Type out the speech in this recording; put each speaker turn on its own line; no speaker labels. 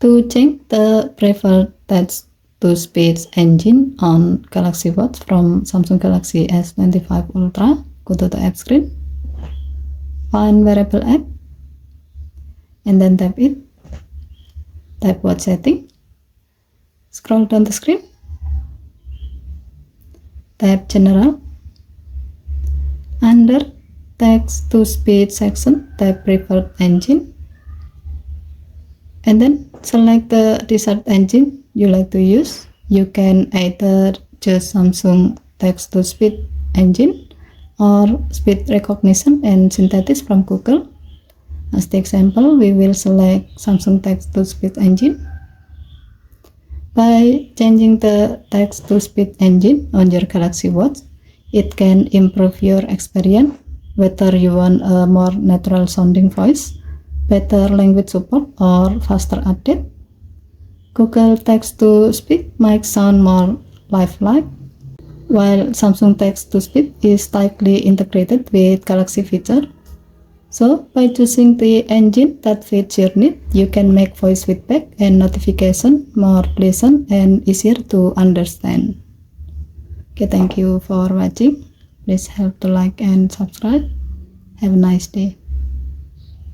To change the preferred text-to-speech engine on Galaxy Watch from Samsung Galaxy S25 Ultra, go to the app screen, find wearable app, and then tap it, type watch setting, scroll down the screen, tap general, under text-to-speech section, tap preferred engine, and then select the desired engine you like to use. You can either choose Samsung text-to-speech engine or speech recognition and synthesis from Google. As the example, we will select Samsung text-to-speech engine. By changing the text-to-speech engine on your Galaxy Watch, it can improve your experience, whether you want a more natural sounding voice, better language support, or faster update. Google Text-to-Speech might sound more lifelike, while Samsung Text-to-Speech is tightly integrated with Galaxy feature. So, by choosing the engine that fits your need, you can make voice feedback and notification more pleasant and easier to understand. Okay, thank you for watching. Please help to like and subscribe. Have a nice day.